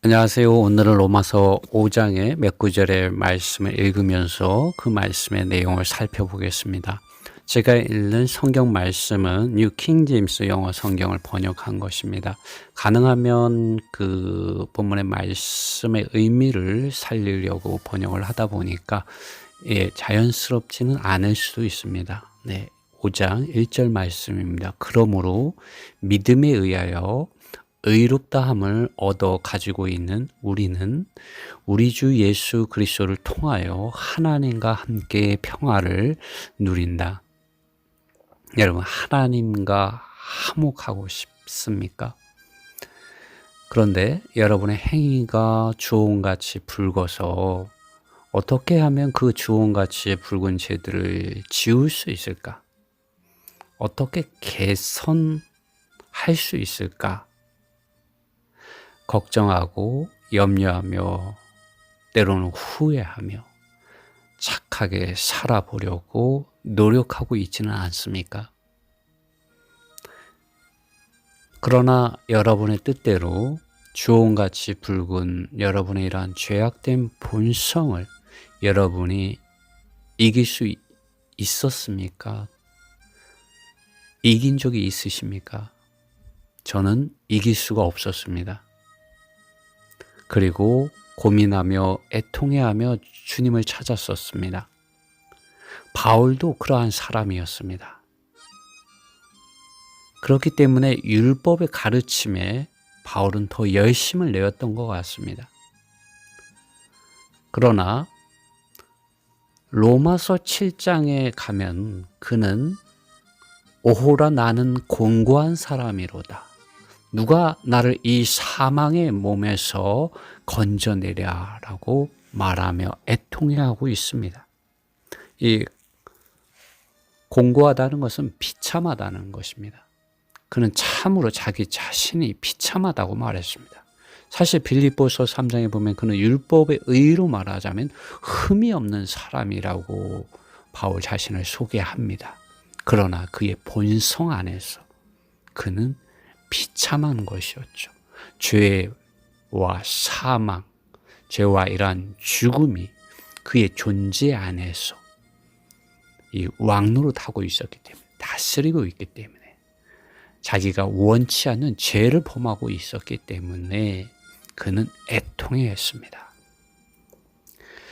안녕하세요. 오늘은 로마서 5장의 몇 구절의 말씀을 읽으면서 그 말씀의 내용을 살펴보겠습니다. 제가 읽는 성경 말씀은 뉴 킹제임스 영어 성경을 번역한 것입니다. 가능하면 그 본문의 말씀의 의미를 살리려고 번역을 하다 보니까 자연스럽지는 않을 수도 있습니다. 5장 1절 말씀입니다. 그러므로 믿음에 의하여 의롭다함을 얻어 가지고 있는 우리는 우리 주 예수 그리스도를 통하여 하나님과 함께 평화를 누린다. 여러분, 하나님과 화목하고 싶습니까? 그런데 여러분의 행위가 주홍같이 붉어서 어떻게 하면 그 주홍같이 붉은 죄들을 지울 수 있을까? 어떻게 개선할 수 있을까? 걱정하고 염려하며 때로는 후회하며 착하게 살아보려고 노력하고 있지는 않습니까? 그러나 여러분의 뜻대로 주홍같이 붉은 여러분의 이러한 죄악된 본성을 여러분이 이길 수 있었습니까? 이긴 적이 있으십니까? 저는 이길 수가 없었습니다. 그리고 고민하며 애통해하며 주님을 찾았었습니다. 바울도 그러한 사람이었습니다. 그렇기 때문에 율법의 가르침에 바울은 더 열심을 내었던 것 같습니다. 그러나 로마서 7장에 가면 그는 오호라 나는 곤고한 사람이로다. 누가 나를 이 사망의 몸에서 건져내랴라고 말하며 애통해하고 있습니다. 이 공고하다는 것은 비참하다는 것입니다. 그는 참으로 자기 자신이 비참하다고 말했습니다. 사실 빌립보서 3장에 보면 그는 율법의 의로 말하자면 흠이 없는 사람이라고 바울 자신을 소개합니다. 그러나 그의 본성 안에서 그는 비참한 것이었죠. 죄와 사망, 죄와 이러한 죽음이 그의 존재 안에서 이 왕노릇하고 있었기 때문에, 다스리고 있기 때문에, 자기가 원치 않는 죄를 범하고 있었기 때문에 그는 애통해했습니다.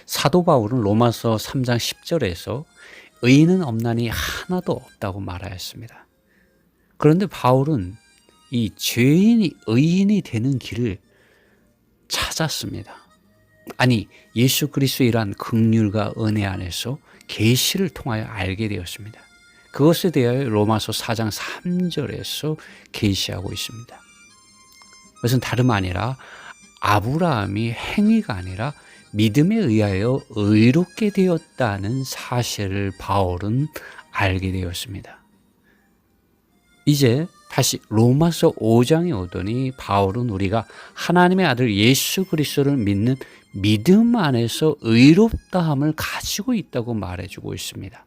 사도 바울은 로마서 3장 10절에서 의인은 없나니 하나도 없다고 말하였습니다. 그런데 바울은 이 죄인이 의인이 되는 길을 찾았습니다. 아니, 예수 그리스도의 이러한 긍휼과 은혜 안에서 계시를 통하여 알게 되었습니다. 그것에 대하여 로마서 4장 3절에서 계시하고 있습니다. 그것은 다름 아니라 아브라함이 행위가 아니라 믿음에 의하여 의롭게 되었다는 사실을 바울은 알게 되었습니다. 이제 다시 로마서 5장에 오더니 바울은 우리가 하나님의 아들 예수 그리스도를 믿는 믿음 안에서 의롭다함을 가지고 있다고 말해주고 있습니다.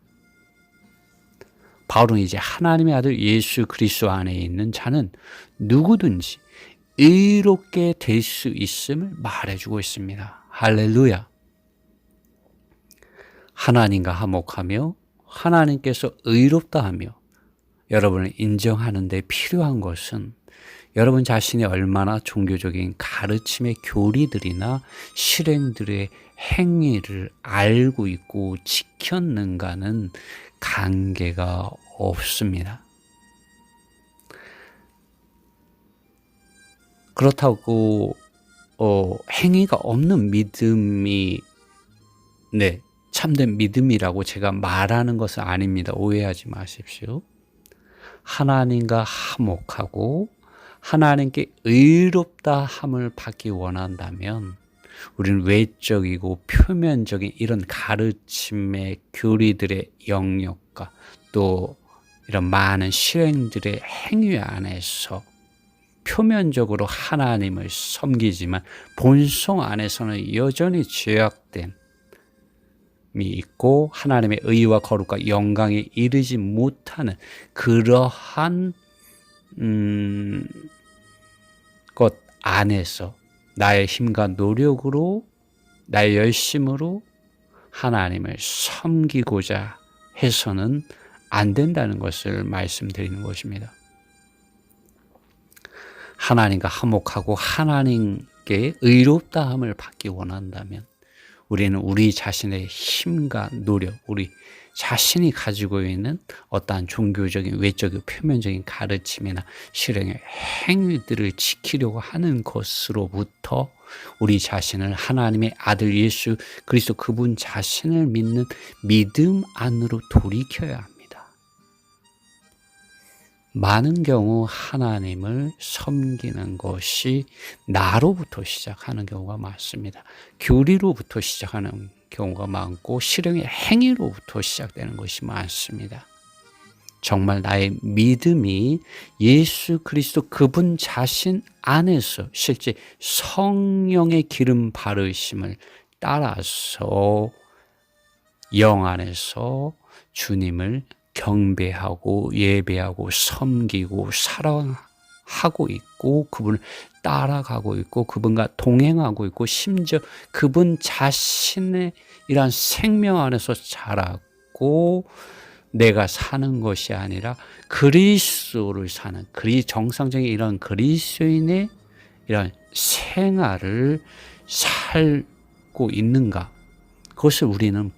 바울은 이제 하나님의 아들 예수 그리스도 안에 있는 자는 누구든지 의롭게 될 수 있음을 말해주고 있습니다. 할렐루야. 하나님과 화목하며 하나님께서 의롭다 하며 여러분을 인정하는 데 필요한 것은 여러분 자신이 얼마나 종교적인 가르침의 교리들이나 실행들의 행위를 알고 있고 지켰는가는 관계가 없습니다. 그렇다고 행위가 없는 믿음이 참된 믿음이라고 제가 말하는 것은 아닙니다. 오해하지 마십시오. 하나님과 화목하고 하나님께 의롭다 함을 받기 원한다면 우리는 외적이고 표면적인 이런 가르침의 교리들의 영역과 또 이런 많은 실행들의 행위 안에서 표면적으로 하나님을 섬기지만 본성 안에서는 여전히 죄악됨이 있고 하나님의 의와 거룩과 영광에 이르지 못하는 그러한 것 안에서 나의 힘과 노력으로, 나의 열심으로 하나님을 섬기고자 해서는 안 된다는 것을 말씀드리는 것입니다. 하나님과 화목하고 하나님께 의롭다함을 받기 원한다면 우리는 우리 자신의 힘과 노력, 우리 자신이 가지고 있는 어떠한 종교적인 외적인 표면적인 가르침이나 실행의 행위들을 지키려고 하는 것으로부터 우리 자신을 하나님의 아들 예수 그리스도 그분 자신을 믿는 믿음 안으로 돌이켜야 합니다. 많은 경우 하나님을 섬기는 것이 나로부터 시작하는 경우가 많습니다. 교리로부터 시작하는 경우가 많고 실행의 행위로부터 시작되는 것이 많습니다. 정말 나의 믿음이 예수 그리스도 그분 자신 안에서 실제 성령의 기름 바르심을 따라서 영 안에서 주님을 경배하고 예배하고 섬기고 사랑하고 있고 그분을 따라가고 있고 그분과 동행하고 있고 심지어 그분 자신의 이러한 생명 안에서 자라고 내가 사는 것이 아니라 그리스도를 사는 정상적인 이런 그리스도인의 이런 생활을 살고 있는가, 그것을 우리는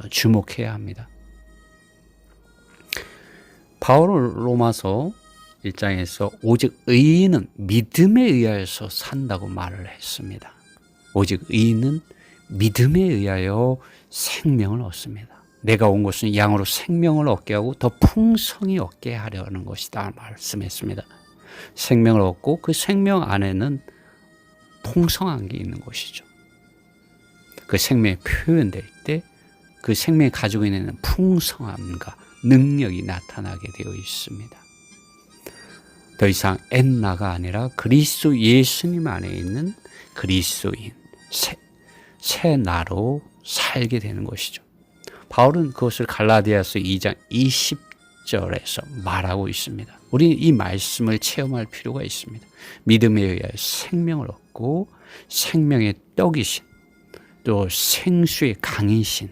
주목해야 합니다. 바울은 로마서 1장에서 오직 의인은 믿음에 의하여서 산다고 말을 했습니다. 오직 의인은 믿음에 의하여 생명을 얻습니다. 내가 온 것은 양으로 생명을 얻게 하고 더 풍성히 얻게 하려는 것이다 말씀했습니다. 생명을 얻고 그 생명 안에는 풍성한 게 있는 것이죠. 그 생명이 표현될 때 그 생명이 가지고 있는 풍성함과 능력이 나타나게 되어 있습니다. 더 이상 엔나가 아니라 그리스도 예수님 안에 있는 그리스도인, 새 나로 살게 되는 것이죠. 바울은 그것을 갈라디아서 2장 20절에서 말하고 있습니다. 우리는 이 말씀을 체험할 필요가 있습니다. 믿음에 의하여 생명을 얻고 생명의 떡이신 또 생수의 강이신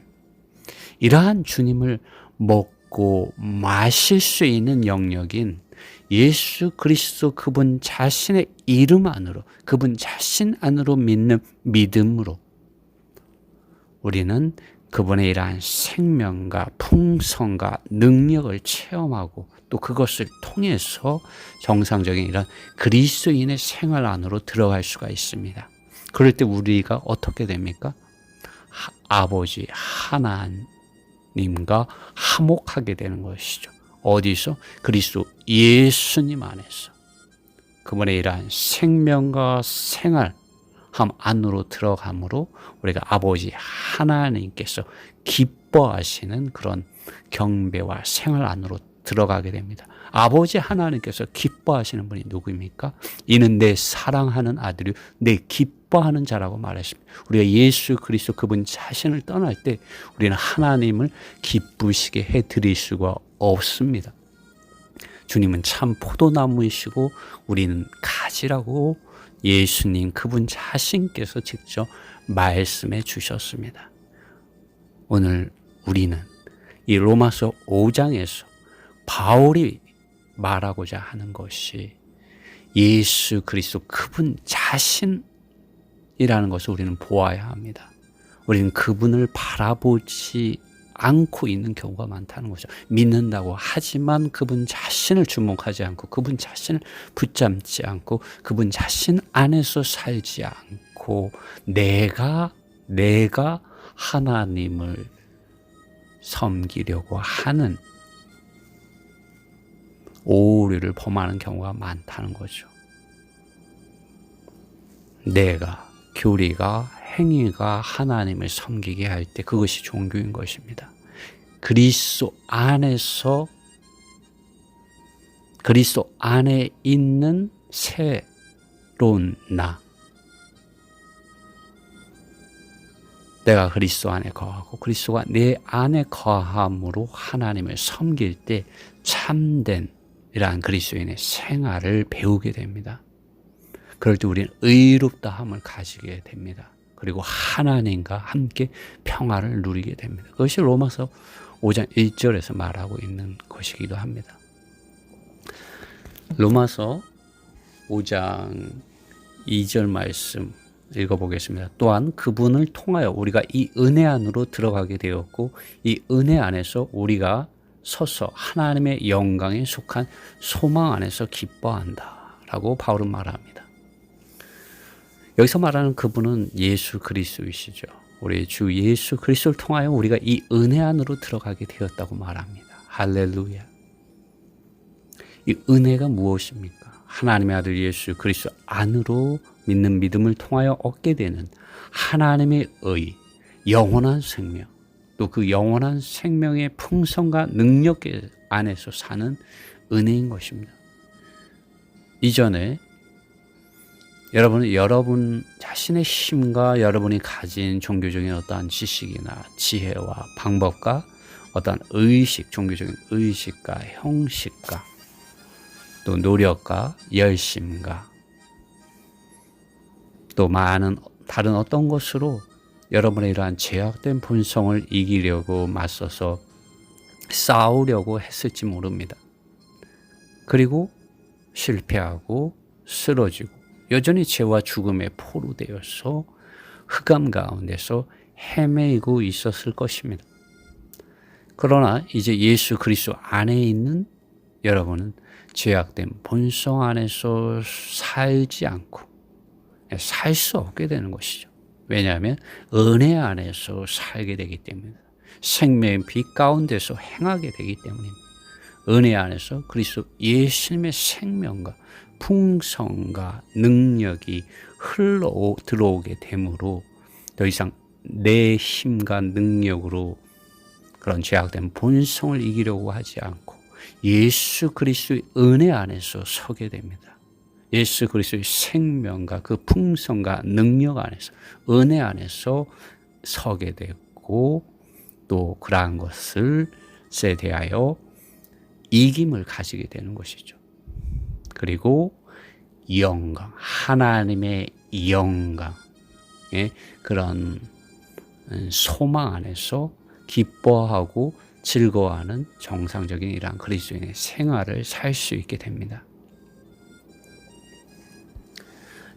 이러한 주님을 먹고 마실 수 있는 영역인 예수 그리스도 그분 자신의 이름 안으로 그분 자신 안으로 믿는 믿음으로 우리는 그분의 이러한 생명과 풍성과 능력을 체험하고 또 그것을 통해서 정상적인 이런 그리스도인의 생활 안으로 들어갈 수가 있습니다. 그럴 때 우리가 어떻게 됩니까? 아버지 하나님과 화목하게 되는 것이죠. 어디서? 그리스도 예수님 안에서 그분의 이러한 생명과 생활 안으로 들어감으로 우리가 아버지 하나님께서 기뻐하시는 그런 경배와 생활 안으로 들어가게 됩니다. 아버지 하나님께서 기뻐하시는 분이 누구입니까? 이는 내 사랑하는 아들이 내 기뻐하는 자라고 말했습니다. 우리가 예수 그리스도 그분 자신을 떠날 때 우리는 하나님을 기쁘시게 해드릴 수가 없습니다. 주님은 참 포도나무이시고 우리는 가지라고 예수님 그분 자신께서 직접 말씀해 주셨습니다. 오늘 우리는 이 로마서 5장에서 바울이 말하고자 하는 것이 예수 그리스도 그분 자신이라는 것을 우리는 보아야 합니다. 우리는 그분을 바라보지 않고 있는 경우가 많다는 거죠. 믿는다고 하지만 그분 자신을 주목하지 않고 그분 자신을 붙잡지 않고 그분 자신 안에서 살지 않고 내가 하나님을 섬기려고 하는 오류를 범하는 경우가 많다는 거죠. 내가, 교리가, 행위가 하나님을 섬기게 할 때 그것이 종교인 것입니다. 그리스도 안에 있는 새로운 나. 내가 그리스도 안에 거하고 그리스도가 내 안에 거함으로 하나님을 섬길 때 참된 이러한 그리스도인의 생활을 배우게 됩니다. 그럴 때 우리는 의롭다함을 가지게 됩니다. 그리고 하나님과 함께 평화를 누리게 됩니다. 그것이 로마서 5장 1절에서 말하고 있는 것이기도 합니다. 로마서 5장 2절 말씀 읽어보겠습니다. 또한 그분을 통하여 우리가 이 은혜 안으로 들어가게 되었고 이 은혜 안에서 우리가 서서 하나님의 영광에 속한 소망 안에서 기뻐한다 라고 바울은 말합니다. 여기서 말하는 그분은 예수 그리스도이시죠. 우리 주 예수 그리스도를 통하여 우리가 이 은혜 안으로 들어가게 되었다고 말합니다. 할렐루야. 이 은혜가 무엇입니까? 하나님의 아들 예수 그리스도 안으로 믿는 믿음을 통하여 얻게 되는 하나님의 의, 영원한 생명, 또 그 영원한 생명의 풍성과 능력 안에서 사는 은혜인 것입니다. 이전에 여러분은 여러분 자신의 힘과 여러분이 가진 종교적인 어떠한 지식이나 지혜와 방법과 어떠한 의식, 종교적인 의식과 형식과 또 노력과 열심과 또 많은 다른 어떤 것으로 여러분의 이러한 제약된 본성을 이기려고 맞서서 싸우려고 했을지 모릅니다. 그리고 실패하고 쓰러지고 여전히 죄와 죽음에 포로되어서 흑암 가운데서 헤매이고 있었을 것입니다. 그러나 이제 예수 그리스도 안에 있는 여러분은 죄악된 본성 안에서 살지 않고 살 수 없게 되는 것이죠. 왜냐하면 은혜 안에서 살게 되기 때문입니다. 생명의 빛 가운데서 행하게 되기 때문입니다. 은혜 안에서 그리스도 예수님의 생명과 풍성과 능력이 흘러 들어오게 되므로 더 이상 내 힘과 능력으로 그런 죄악된 본성을 이기려고 하지 않고 예수 그리스도의 은혜 안에서 서게 됩니다. 예수 그리스도의 생명과 그 풍성과 능력 안에서 은혜 안에서 서게 되고 또 그러한 것을 대하여 이김을 가지게 되는 것이죠. 그리고 영광, 하나님의 영광의 그런 소망 안에서 기뻐하고 즐거워하는 정상적인 이러한 그리스도인의 생활을 살 수 있게 됩니다.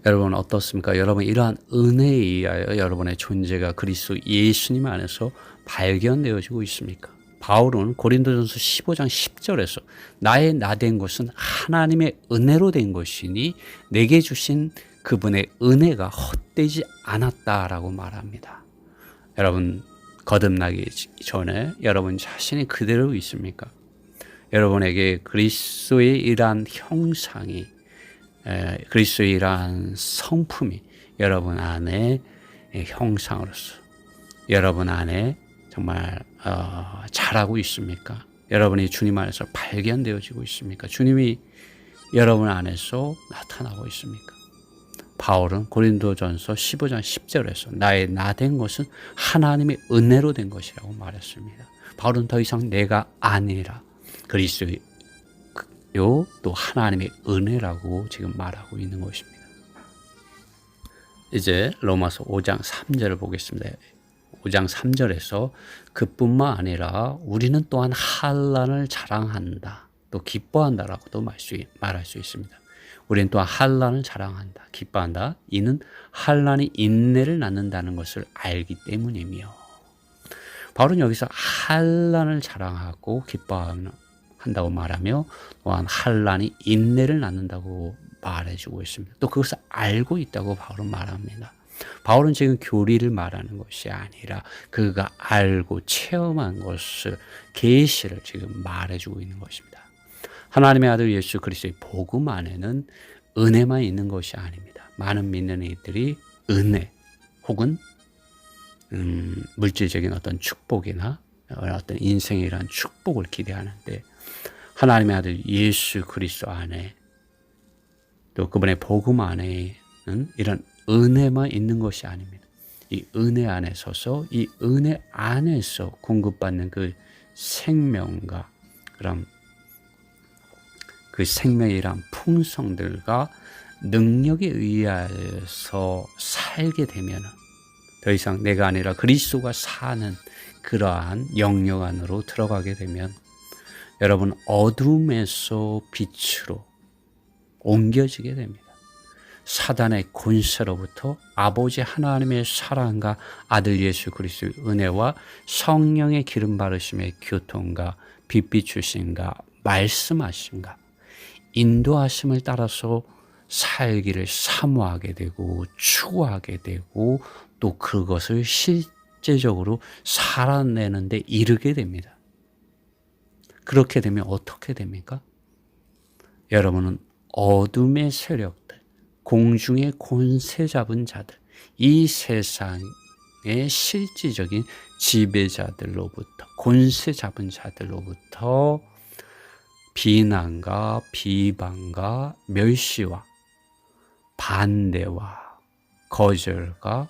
여러분 어떻습니까? 여러분 이러한 은혜에 의하여 여러분의 존재가 그리스도 예수님 안에서 발견되어지고 있습니까? 바울은 고린도전서 15장 10절에서 나의 나된 것은 하나님의 은혜로 된 것이니 내게 주신 그분의 은혜가 헛되지 않았다라고 말합니다. 여러분 거듭나기 전에 여러분 자신이 그대로 있습니까? 여러분에게 그리스도의 이러한 형상이 그리스도의 이러한 성품이 여러분 안에 형상으로서 여러분 안에 정말 자라고 있습니까? 여러분이 주님 안에서 발견되어지고 있습니까? 주님이 여러분 안에서 나타나고 있습니까? 바울은 고린도전서 15장 10절에서 나의 나된 것은 하나님의 은혜로 된 것이라고 말했습니다. 바울은 더 이상 내가 아니라 그리스도의 또 하나님의 은혜라고 지금 말하고 있는 것입니다. 이제 로마서 5장 3절을 보겠습니다. 5장 3절에서 그뿐만 아니라 우리는 또한 환난을 자랑한다. 또 기뻐한다라고도 말할 수 있습니다. 우리는 또한 환난을 자랑한다. 기뻐한다. 이는 환난이 인내를 낳는다는 것을 알기 때문이며. 바울은 여기서 환난을 자랑하고 기뻐한다고 말하며 또한 환난이 인내를 낳는다고 말해주고 있습니다. 또 그것을 알고 있다고 바울은 말합니다. 바울은 지금 교리를 말하는 것이 아니라 그가 알고 체험한 것을 계시를 지금 말해주고 있는 것입니다. 하나님의 아들 예수 그리스도의 복음 안에는 은혜만 있는 것이 아닙니다. 많은 믿는 이들이 은혜 혹은 물질적인 어떤 축복이나 어떤 인생의 이러한 축복을 기대하는데 하나님의 아들 예수 그리스도 안에 또 그분의 복음 안에는 이런 은혜만 있는 것이 아닙니다. 이 은혜 안에 서서 이 은혜 안에서 공급받는 그 생명과 그런 그 생명이란 풍성들과 능력에 의해서 살게 되면 더 이상 내가 아니라 그리스도가 사는 그러한 영역 안으로 들어가게 되면 여러분 어둠에서 빛으로 옮겨지게 됩니다. 사단의 권세로부터 아버지 하나님의 사랑과 아들 예수 그리스도의 은혜와 성령의 기름 바르심의 교통과 빛 비추심과 말씀하심과 인도하심을 따라서 살기를 사모하게 되고 추구하게 되고 또 그것을 실제적으로 살아내는 데 이르게 됩니다. 그렇게 되면 어떻게 됩니까? 여러분은 어둠의 세력들, 공중의 권세 잡은 자들, 이 세상의 실질적인 지배자들로부터, 권세 잡은 자들로부터 비난과 비방과 멸시와 반대와 거절과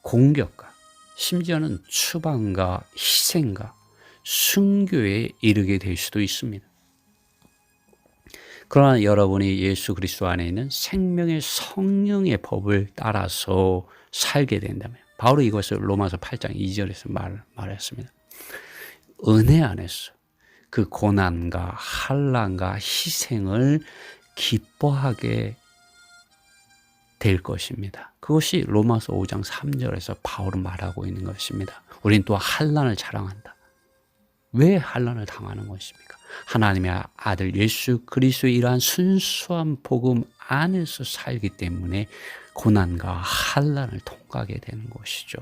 공격과 심지어는 추방과 희생과 순교에 이르게 될 수도 있습니다. 그러나 여러분이 예수 그리스도 안에 있는 생명의 성령의 법을 따라서 살게 된다면, 바로 이것을 로마서 8장 2절에서 말했습니다. 은혜 안에서 그 고난과 환난과 희생을 기뻐하게 될 것입니다. 그것이 로마서 5장 3절에서 바울은 말하고 있는 것입니다. 우리는 또 환난을 자랑한다. 왜 환난을 당하는 것입니까? 하나님의 아들 예수 그리스도의 이러한 순수한 복음 안에서 살기 때문에 고난과 환난을 통과하게 되는 것이죠.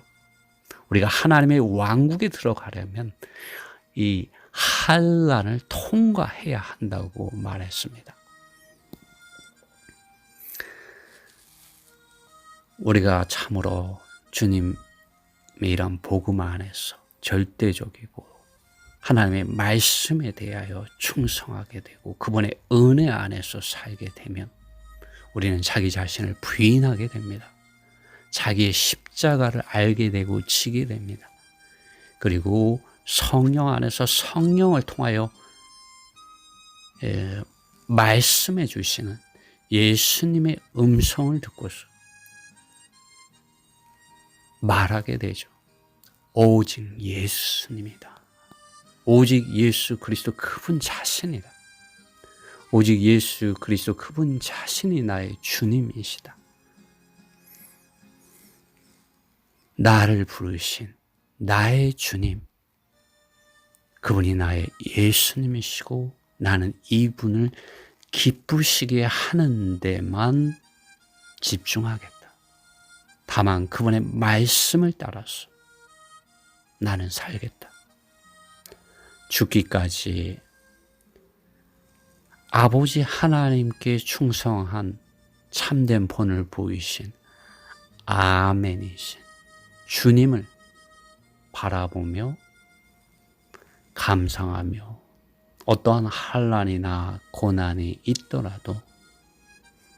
우리가 하나님의 왕국에 들어가려면 이 환난을 통과해야 한다고 말했습니다. 우리가 참으로 주님의 이런 복음 안에서 절대적이고 하나님의 말씀에 대하여 충성하게 되고 그분의 은혜 안에서 살게 되면 우리는 자기 자신을 부인하게 됩니다. 자기의 십자가를 알게 되고 지게 됩니다. 그리고 성령 안에서 성령을 통하여 말씀해 주시는 예수님의 음성을 듣고서 말하게 되죠. 오직 예수님이다. 오직 예수 그리스도 그분 자신이다. 오직 예수 그리스도 그분 자신이 나의 주님이시다. 나를 부르신 나의 주님, 그분이 나의 예수님이시고 나는 이분을 기쁘시게 하는 데만 집중하겠다. 다만 그분의 말씀을 따라서 나는 살겠다. 죽기까지 아버지 하나님께 충성한 참된 본을 보이신 아멘이신 주님을 바라보며 감상하며 어떠한 환난이나 고난이 있더라도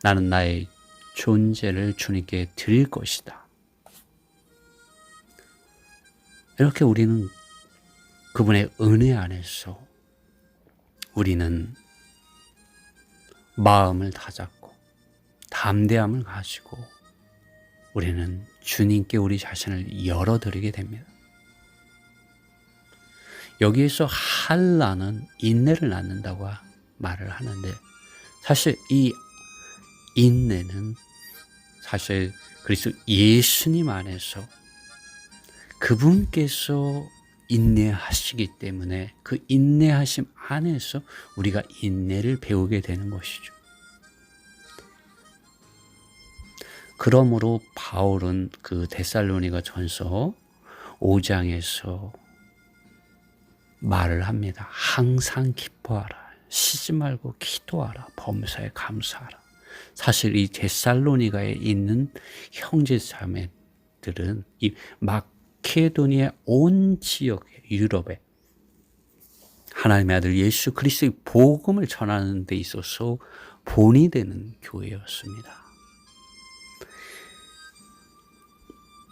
나는 나의 존재를 주님께 드릴 것이다. 이렇게 우리는 그분의 은혜 안에서 우리는 마음을 다잡고 담대함을 가지고 우리는 주님께 우리 자신을 열어드리게 됩니다. 여기에서 환난은 인내를 낳는다고 말을 하는데 사실 이 인내는 사실 그리스도 예수님 안에서 그분께서 인내하시기 때문에 그 인내하심 안에서 우리가 인내를 배우게 되는 것이죠. 그러므로 바울은 그 데살로니가 전서 5장에서 말을 합니다. 항상 기뻐하라. 쉬지 말고 기도하라. 범사에 감사하라. 사실 이 데살로니가에 있는 형제자매들은 이 마케도니아 온 지역의 유럽에 하나님의 아들 예수 그리스도의 복음을 전하는 데 있어서 본이 되는 교회였습니다.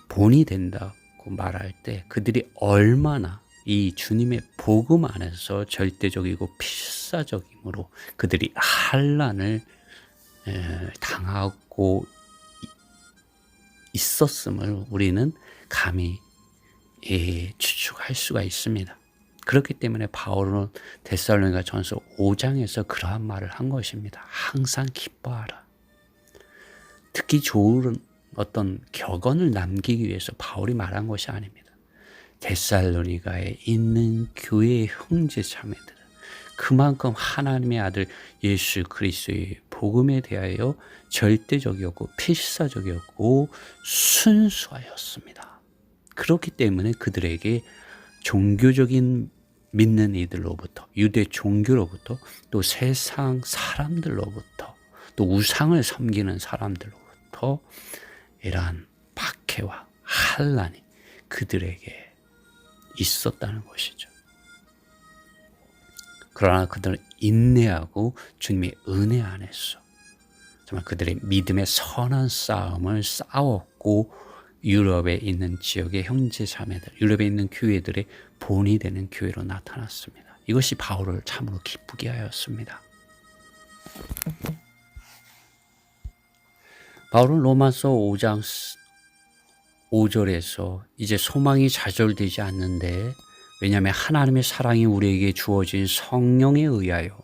본이 된다고 말할 때 그들이 얼마나 이 주님의 복음 안에서 절대적이고 필사적이므로 그들이 환난을 당하고 있었음을 우리는 감히 추측할 수가 있습니다. 그렇기 때문에 바울은 데살로니가 전서 5장에서 그러한 말을 한 것입니다. 항상 기뻐하라. 특히 좋은 어떤 격언을 남기기 위해서 바울이 말한 것이 아닙니다. 데살로니가에 있는 교회의 형제 자매들은 그만큼 하나님의 아들 예수 그리스도의 복음에 대하여 절대적이었고 필사적이었고 순수하였습니다. 그렇기 때문에 그들에게 종교적인 믿는 이들로부터, 유대 종교로부터, 또 세상 사람들로부터, 또 우상을 섬기는 사람들로부터 이러한 박해와 환난이 그들에게 있었다는 것이죠. 그러나 그들은 인내하고 주님의 은혜 안에서 정말 그들의 믿음의 선한 싸움을 싸웠고 유럽에 있는 지역의 형제 자매들, 유럽에 있는 교회들의 본이 되는 교회로 나타났습니다. 이것이 바울을 참으로 기쁘게 하였습니다. 바울은 로마서 5장 5절에서 이제 소망이 좌절되지 않는데, 왜냐하면 하나님의 사랑이 우리에게 주어진 성령에 의하여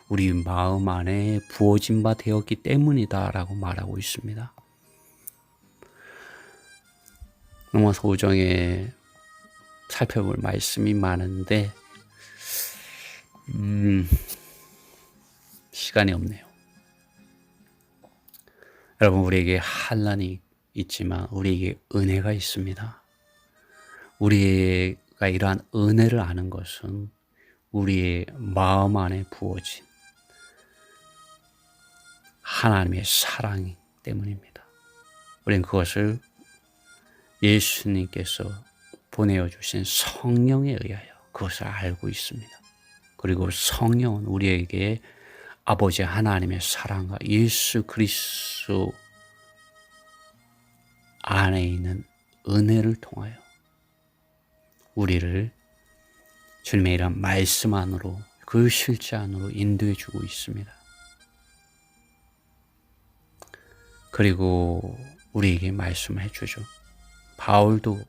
우리 마음 안에 부어진 바 되었기 때문이다 라고 말하고 있습니다. 로마서 5장에 살펴볼 말씀이 많은데 시간이 없네요. 여러분, 우리에게 환난이 있지만 우리에게 은혜가 있습니다. 우리가 이러한 은혜를 아는 것은 우리의 마음 안에 부어진 하나님의 사랑이 때문입니다. 우리는 그것을 예수님께서 보내어 주신 성령에 의하여 그것을 알고 있습니다. 그리고 성령은 우리에게 아버지 하나님의 사랑과 예수 그리스도 안에 있는 은혜를 통하여 우리를 주님의 이런 말씀 안으로, 그 실제 안으로 인도해 주고 있습니다. 그리고 우리에게 말씀을 해주죠. 바울도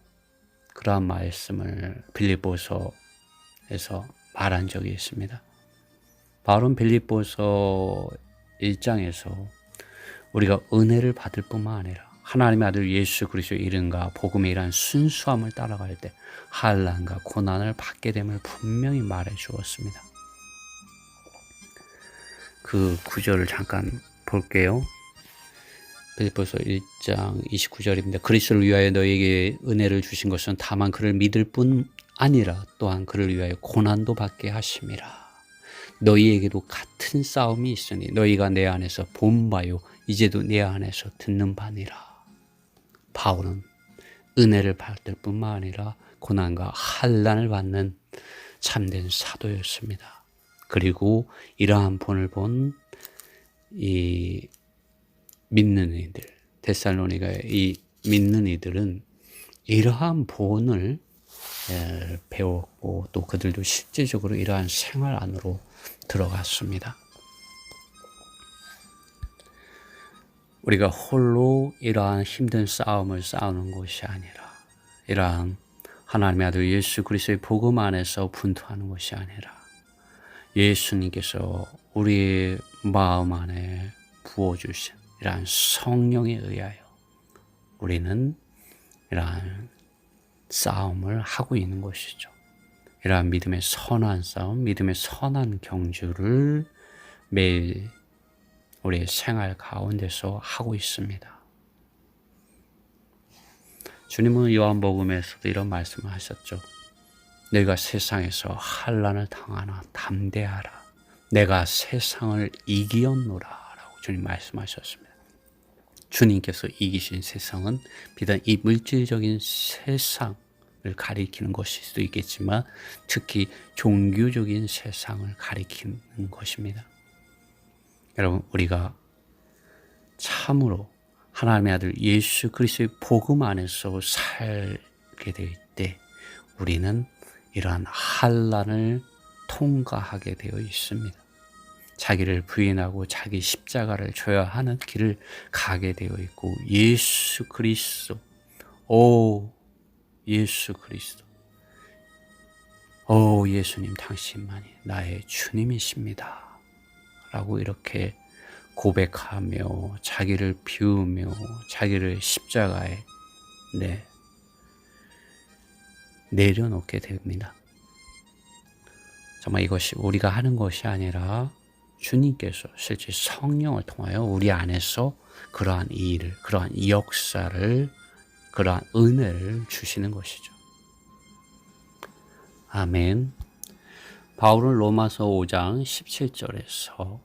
그러한 말씀을 빌립보서에서 말한 적이 있습니다. 바울은 빌립보서 1장에서 우리가 은혜를 받을 뿐만 아니라 하나님의 아들 예수 그리스도의 이름과 복음의 이러한 순수함을 따라갈 때 환난과 고난을 받게 됨을 분명히 말해 주었습니다. 그 구절을 잠깐 볼게요. 빌립보서 1장 29절입니다. 그리스도를 위하여 너에게 은혜를 주신 것은 다만 그를 믿을 뿐 아니라 또한 그를 위하여 고난도 받게 하심이라. 너희에게도 같은 싸움이 있으니 너희가 내 안에서 본 바요 이제도 내 안에서 듣는 바니라. 바울은 은혜를 받을 뿐만 아니라 고난과 환난을 받는 참된 사도였습니다. 그리고 이러한 본을 본 이 믿는 이들, 데살로니가의 이 믿는 이들은 이러한 본을 배웠고 또 그들도 실제적으로 이러한 생활 안으로 들어갔습니다. 우리가 홀로 이러한 힘든 싸움을 싸우는 것이 아니라 이러한 하나님의 아들 예수 그리스도의 복음 안에서 분투하는 것이 아니라 예수님께서 우리의 마음 안에 부어주신 이러한 성령에 의하여 우리는 이러한 싸움을 하고 있는 것이죠. 이러한 믿음의 선한 싸움, 믿음의 선한 경주를 매일 우리의 생활 가운데서 하고 있습니다. 주님은 요한복음에서도 이런 말씀을 하셨죠. 너희가 세상에서 환난을 당하나 담대하라. 내가 세상을 이기었노라 라고 주님 말씀하셨습니다. 주님께서 이기신 세상은 비단 이 물질적인 세상을 가리키는 것일 수도 있겠지만 특히 종교적인 세상을 가리키는 것입니다. 여러분, 우리가 참으로 하나님의 아들 예수 그리스도의 복음 안에서 살게 될 때 우리는 이러한 환난을 통과하게 되어 있습니다. 자기를 부인하고 자기 십자가를 져야 하는 길을 가게 되어 있고, 예수 그리스도, 오 예수 그리스도, 오 예수님 당신만이 나의 주님이십니다 라고 이렇게 고백하며 자기를 비우며 자기를 십자가에 내려놓게 됩니다. 정말 이것이 우리가 하는 것이 아니라 주님께서 실제 성령을 통하여 우리 안에서 그러한 일을, 그러한 역사를, 그러한 은혜를 주시는 것이죠. 아멘. 바울은 로마서 5장 17절에서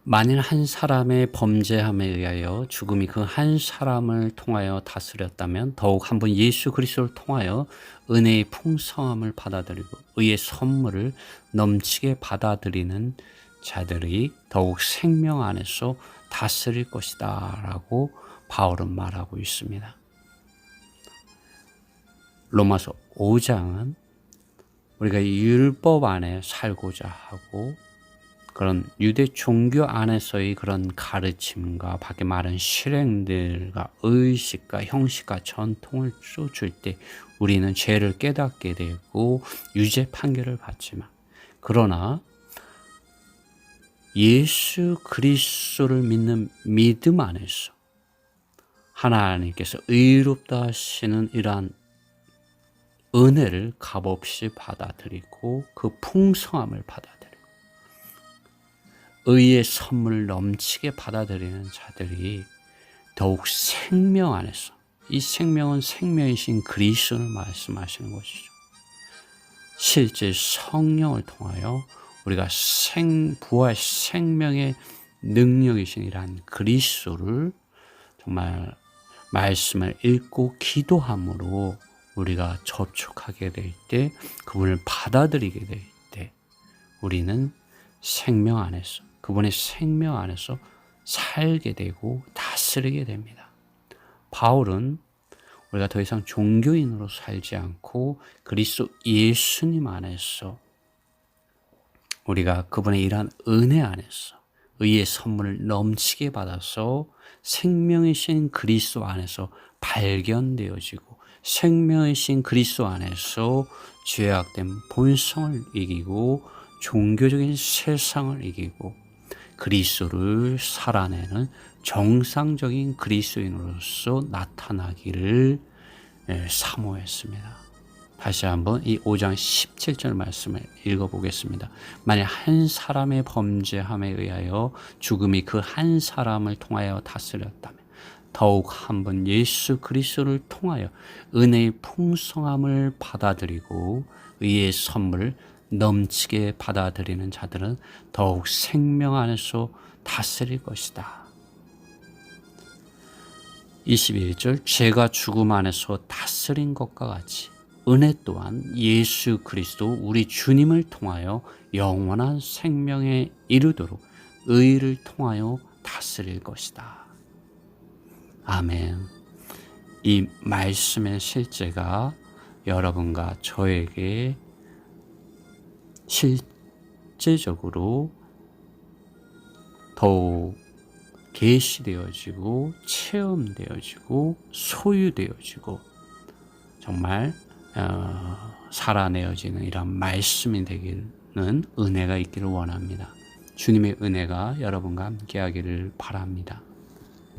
만일 한 사람의 범죄함에 의하여 죽음이 그 한 사람을 통하여 다스렸다면 더욱 한 번 예수 그리스도를 통하여 은혜의 풍성함을 받아들이고 의의 선물을 넘치게 받아들이는 자들이 더욱 생명 안에서 다스릴 것이다 라고 바울은 말하고 있습니다. 로마서 5장은 우리가 율법 안에 살고자 하고 그런 유대 종교 안에서의 그런 가르침과 밖에 많은 실행들과 의식과 형식과 전통을 쫓을 때 우리는 죄를 깨닫게 되고 유죄 판결을 받지만, 그러나 예수 그리스도를 믿는 믿음 안에서 하나님께서 의롭다 하시는 이러한 은혜를 값없이 받아들이고 그 풍성함을 받아들이고 의의 선물을 넘치게 받아들이는 자들이 더욱 생명 안에서, 이 생명은 생명이신 그리스도를 말씀하시는 것이죠. 실제 성령을 통하여 우리가 부활 생명의 능력이신 이러한 그리스도를 정말 말씀을 읽고 기도함으로 우리가 접촉하게 될 때, 그분을 받아들이게 될 때 우리는 생명 안에서, 그분의 생명 안에서 살게 되고 다스리게 됩니다. 바울은 우리가 더 이상 종교인으로 살지 않고 그리스도 예수님 안에서 우리가 그분의 이러한 은혜 안에서 의의 선물을 넘치게 받아서 생명이신 그리스도 안에서 발견되어지고 생명이신 그리스도 안에서 죄악된 본성을 이기고 종교적인 세상을 이기고 그리스도를 살아내는 정상적인 그리스도인으로서 나타나기를 사모했습니다. 다시 한번 이 5장 17절 말씀을 읽어보겠습니다. 만약 한 사람의 범죄함에 의하여 죽음이 그 한 사람을 통하여 다스렸다면 더욱 한번 예수 그리스도를 통하여 은혜의 풍성함을 받아들이고 의의 선물을 넘치게 받아들이는 자들은 더욱 생명 안에서 다스릴 것이다. 21절, 죄가 죽음 안에서 다스린 것과 같이 은혜 또한 예수 그리스도 우리 주님을 통하여 영원한 생명에 이르도록 의를 통하여 다스릴 것이다. 아멘. 이 말씀의 실제가 여러분과 저에게 실제적으로 더욱 계시되어지고 체험되어지고 소유되어지고 정말 살아내어지는 이런 말씀이 되기는 은혜가 있기를 원합니다. 주님의 은혜가 여러분과 함께하기를 바랍니다.